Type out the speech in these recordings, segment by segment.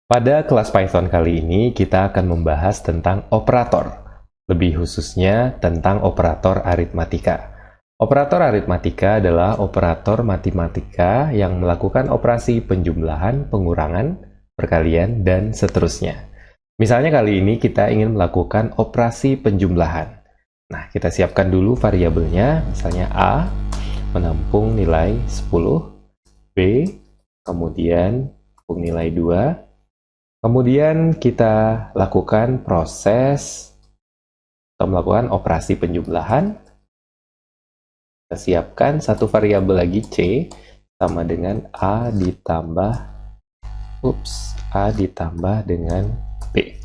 Pada kelas Python kali ini kita akan membahas tentang operator, lebih khususnya tentang operator aritmatika. Operator aritmatika adalah operator matematika yang melakukan operasi penjumlahan, pengurangan, perkalian, dan seterusnya. Misalnya kali ini kita ingin melakukan operasi penjumlahan. Nah, kita siapkan dulu variabelnya, misalnya A menampung nilai 10, B kemudian menampung nilai 2. Kemudian kita lakukan proses atau melakukan operasi penjumlahan. Kita siapkan satu variabel lagi C sama dengan A ditambah dengan B.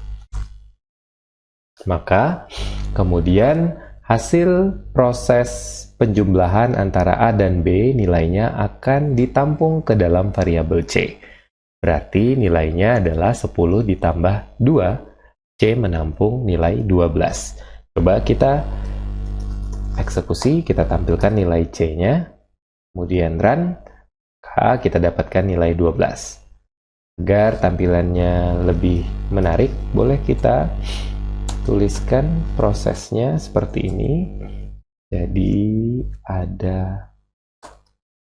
Maka kemudian hasil proses penjumlahan antara A dan B nilainya akan ditampung ke dalam variabel C. Berarti nilainya adalah 10 ditambah 2, C menampung nilai 12. Coba kita eksekusi, kita tampilkan nilai C-nya, kemudian run, kita dapatkan nilai 12. Agar tampilannya lebih menarik, boleh kita tuliskan prosesnya seperti ini. Jadi ada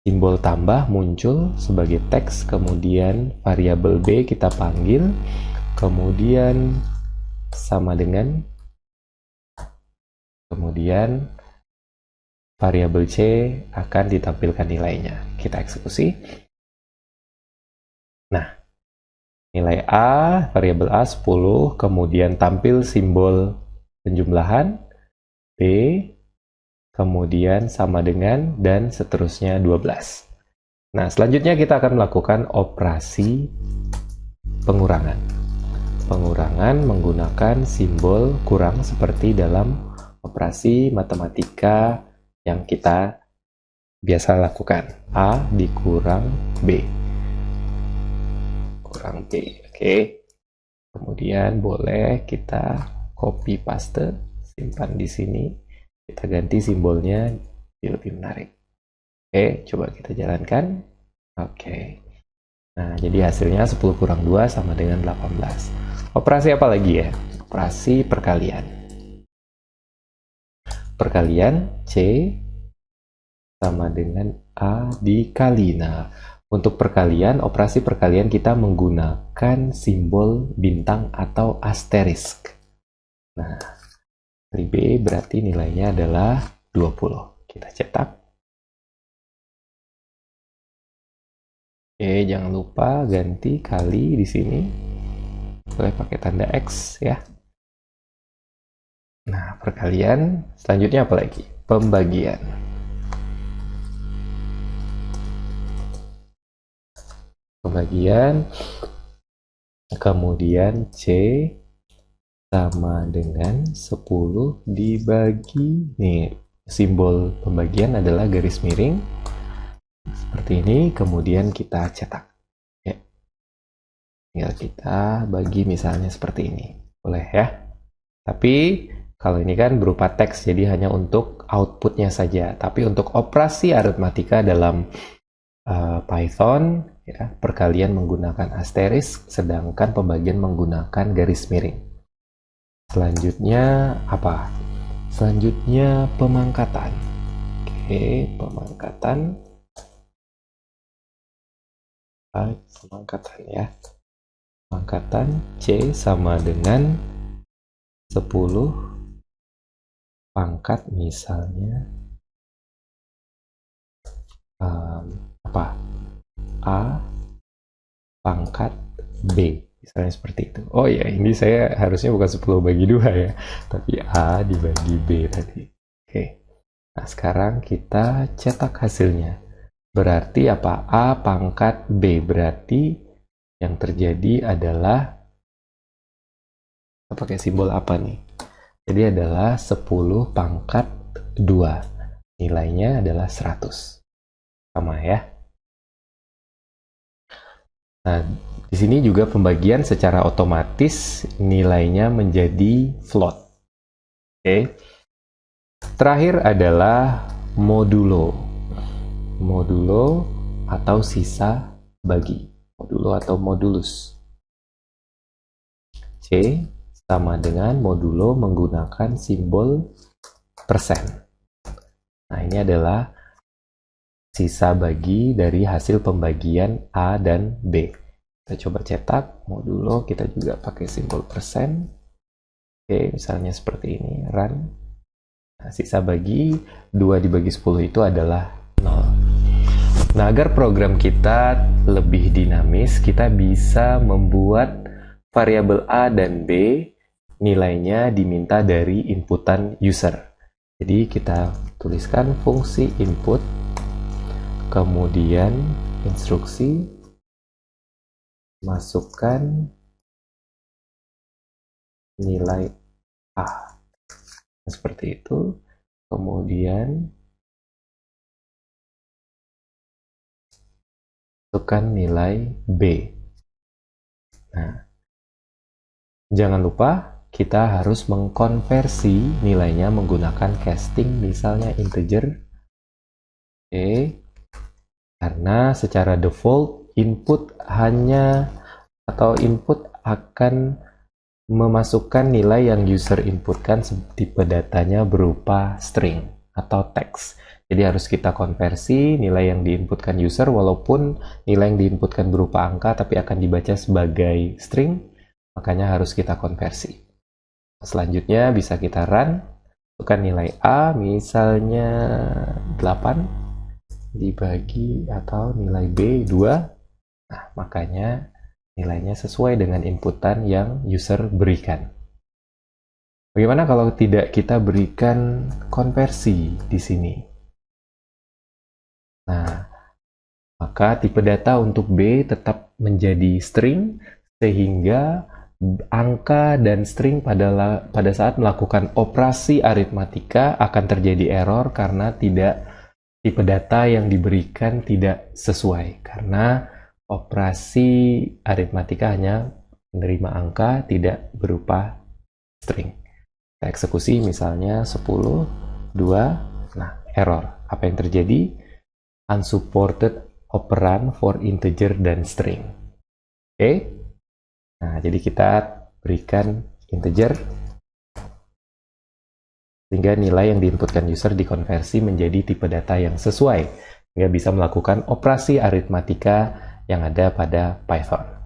simbol tambah muncul sebagai teks, kemudian variabel B kita panggil, kemudian sama dengan, kemudian variabel C akan ditampilkan nilainya. Kita eksekusi. Nah, nilai A, variabel A 10, kemudian tampil simbol penjumlahan, B, kemudian sama dengan, dan seterusnya 12. Nah, selanjutnya kita akan melakukan operasi pengurangan. Pengurangan menggunakan simbol kurang seperti dalam operasi matematika yang kita biasa lakukan. A dikurang B. Kurang B, oke. Kemudian boleh kita copy paste, simpan di sini. Kita ganti simbolnya jadi lebih menarik. Oke, coba kita jalankan. Oke. Nah, jadi hasilnya 10 kurang 2 sama dengan 18. Operasi apa lagi ya? Operasi perkalian. Perkalian C sama dengan A dikali. Nah, untuk perkalian, operasi perkalian kita menggunakan simbol bintang atau asterisk. Nah, dari B berarti nilainya adalah 20. Kita cetak. Oke, jangan lupa ganti kali di sini. Boleh pakai tanda X ya. Nah, perkalian. Selanjutnya apa lagi? Pembagian. Pembagian. Kemudian C sama dengan 10 dibagi, nih simbol pembagian adalah garis miring seperti ini, kemudian kita cetak ya. Tinggal kita bagi misalnya seperti ini, boleh ya. Tapi kalau ini kan berupa teks, jadi hanya untuk outputnya saja. Tapi untuk operasi aritmatika dalam Python ya, perkalian menggunakan asterisk, sedangkan pembagian menggunakan garis miring. Selanjutnya apa? Selanjutnya pemangkatan. Oke, pemangkatan. Pemangkatan ya. Pemangkatan C sama dengan 10 pangkat misalnya apa? A pangkat B. Misalnya seperti itu. Oh ya, ini saya harusnya bukan 10 bagi 2 ya, tapi A dibagi B tadi. Oke. Nah, sekarang kita cetak hasilnya. Berarti apa? A pangkat B. Berarti yang terjadi adalah, kita pakai simbol apa nih? Jadi adalah 10 pangkat 2. Nilainya adalah 100. Sama ya. Nah, di sini juga pembagian secara otomatis nilainya menjadi float. Oke. Terakhir adalah modulo. Modulo atau sisa bagi. Modulo atau modulus. E sama dengan modulo menggunakan simbol persen. Nah, ini adalah sisa bagi dari hasil pembagian A dan B. Kita coba cetak modulo, kita juga pakai simbol persen. Oke, misalnya seperti ini, run. Nah, sisa bagi 2 dibagi 10 itu adalah 0. Nah, agar program kita lebih dinamis, kita bisa membuat variabel A dan B nilainya diminta dari inputan user. Jadi kita tuliskan fungsi input, kemudian instruksi, masukkan nilai A. Seperti itu. Kemudian masukkan nilai B. Nah, jangan lupa kita harus mengkonversi nilainya menggunakan casting, misalnya integer. Oke. Karena secara default input akan memasukkan nilai yang user inputkan, tipe datanya berupa string atau teks. Jadi harus kita konversi nilai yang diinputkan user, walaupun nilai yang diinputkan berupa angka tapi akan dibaca sebagai string, makanya harus kita konversi. Selanjutnya bisa kita run, masukkan nilai A, misalnya 8 dibagi atau nilai B 2. Nah, makanya nilainya sesuai dengan inputan yang user berikan. Bagaimana kalau tidak kita berikan konversi di sini? Nah, maka tipe data untuk B tetap menjadi string, sehingga angka dan string pada saat melakukan operasi aritmatika akan terjadi error karena tipe data yang diberikan tidak sesuai, karena operasi aritmatika hanya menerima angka, tidak berupa string. Kita eksekusi misalnya 10, 2, nah error. Apa yang terjadi? Unsupported operand for integer dan string. Oke? Nah, jadi kita berikan integer, sehingga nilai yang diinputkan user dikonversi menjadi tipe data yang sesuai, sehingga bisa melakukan operasi aritmatika yang ada pada Python.